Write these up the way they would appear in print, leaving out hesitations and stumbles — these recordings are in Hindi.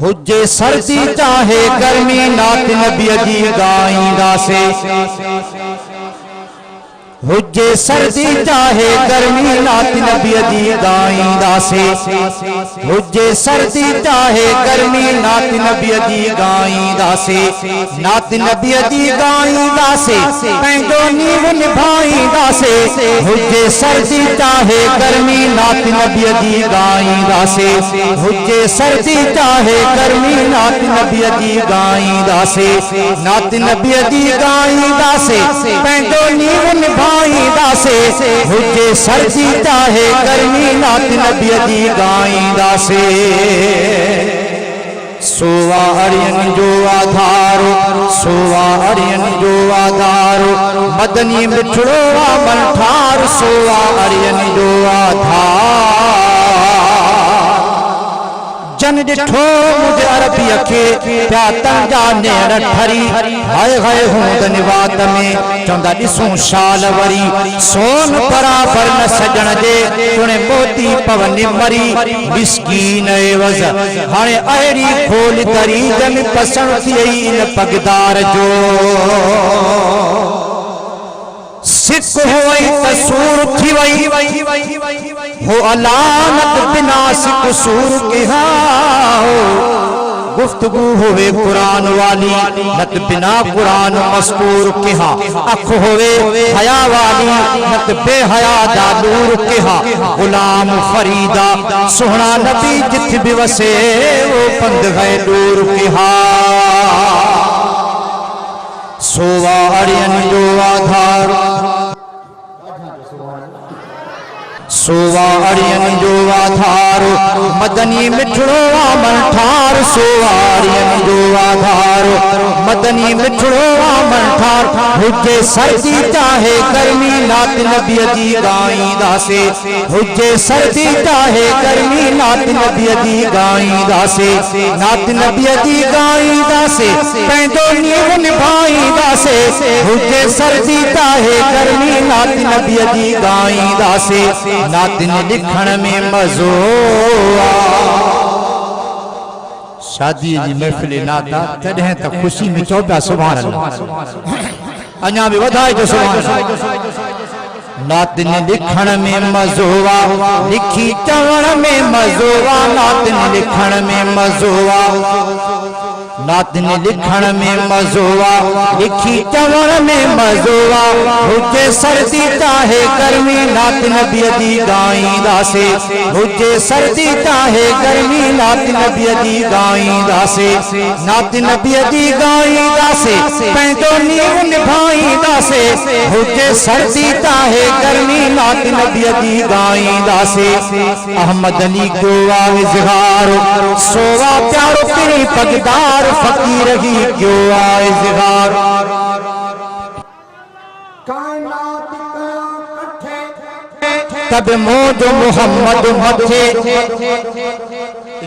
हुज्जे सर्दी चाहे गर्मी नात नबी दी गाईंदा से हुज्जे सर्दी चाहे गर्मी नात नबी दी गाईंदा से हुज्जे सर्दी चाहे गर्मी नात नबी दी गाईंदा से नात नबी दी गाईंदा से पंहिंजो नीव निभाईंदा से हुज्जे सर्दी चाहे गर्मी नात नबी दी गाईंदा से हुज्जे सर्दी चाहे गर्मी नात नबी दी गाईंदा से नात नबी दी गाईंदा से पंहिंजो नीव निभाईंदा से हुज्जे सर्दी चाहे गर्मी नात नबी दी गाईंदा से सोवा अड़ियन जो आधारो सोवा अड़ियन जो आधारो मदनी मिठड़ो अमल ठार सोवा अड़ियन जो आधार जन डिठो मुझे अरबी अखे प्या तंजा नेर ठरी हाय हाय होंदन वात में चौंदा ॾिसूं शाल वरी सोन बराबर न सजण जे तुणे मोती पवन मरी मिस्कीन एवज़ हाणे अहिड़ी खोल तरी जन पसंद थी इन पगदार जो सिक होई तसूर थी वई हो अलानत बिना सिक सूर के हो गुफ्तगू होवे कुरान वाली नत बिना कुरान मस्कूर के अख होवे हया वाली नत बेहया दा नूर के गुलाम फरीदा सोहना नबी जिथ भी वसे वो पंद है दूर के सोवा अड़ियन जो आधार सोवा अड़ियन जो आधार मदनी मिठड़ो अमल ठार सोवा अड़ियन जो आधार मदनी मिठड़ो अमल ठार हुज्जे सर्दी चाहे गर्मी नात नबी दी गाईंदा से हुज्जे सर्दी चाहे गर्मी नात नबी दी गाईंदा से नात नबी दी गाईंदा से पंहिंजो नीव निभाईंदा से हुज्जे सर्दी चाहे गर्मी नात नबी दी गाईंदा से नातिन लिखण में मज़ो शादी जी महफिल नाता तॾहिं त खुशी में चओ पिया सुभाण अल्लाह अञा बि वधाए जो सुभाण अल्लाह नातिन लिखण में मज़ो लिखी चवण में मज़ो नातिन लिखण में मज़ो नातिन लिखण में मज़ो लिखी चवण में मज़ो हुज्जे सर्दी चाहे गर्मी नात नबी दी गाईंदा से हुज्जे सर्दी चाहे गर्मी नात नबी दी गाईंदा से नात नबी दी गाईंदा से पंहिंजो नीव निभाईंदा से हुज्जे सर्दी चाहे गर्मी नात नबी दी गाईंदा से अहमद अली को इज़हार सोवा प्यारो तेरी पगदार फकीर ही क्यों आए इज़हार तब मौज मोहम्मद मथे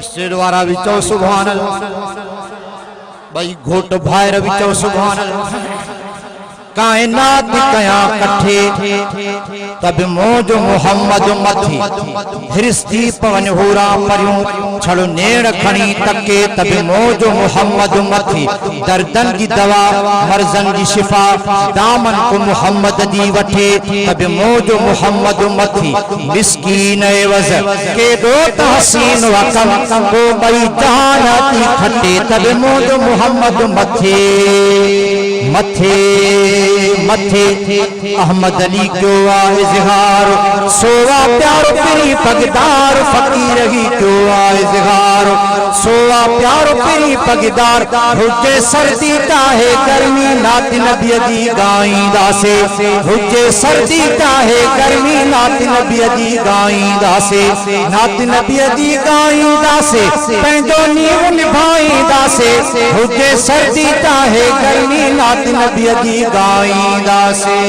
शेर वारा भी चो सुभान अल्लाह भाई घोट भायर भी चो सुभान अल्लाह कायनात कया कठे तब मौज मोहम्मद मथी हिरस्ती पवन होरा परियूं छड़ो नेड़ खणी तके तब मौज मोहम्मद मथी दर्दन की दवा मर्जन की शिफा दामन को मोहम्मद दी वठे तब मौज मोहम्मद मथी मिस्कीन एवज़ के दो तहसीन वकम को मई जानाती खटे तब मौज मोहम्मद मथे मथे मथे अहमद अली क्यों आए इज़हार सोवा प्यारो तेरी पगदार फकीर ही क्यों आए इज़हार सोवा प्यारो तेरी पगदार हुज्जे सर्दी चाहे गर्मी नात नबी दी गाईंदा से हुज्जे सर्दी चाहे गर्मी नात नबी दी गाईंदा से नात नबी दी गाईंदा से पंहिंजो नीव निभाईंदा से हुज्जे सर्दी चाहे गर्मी नात नबी दी गाईंदा से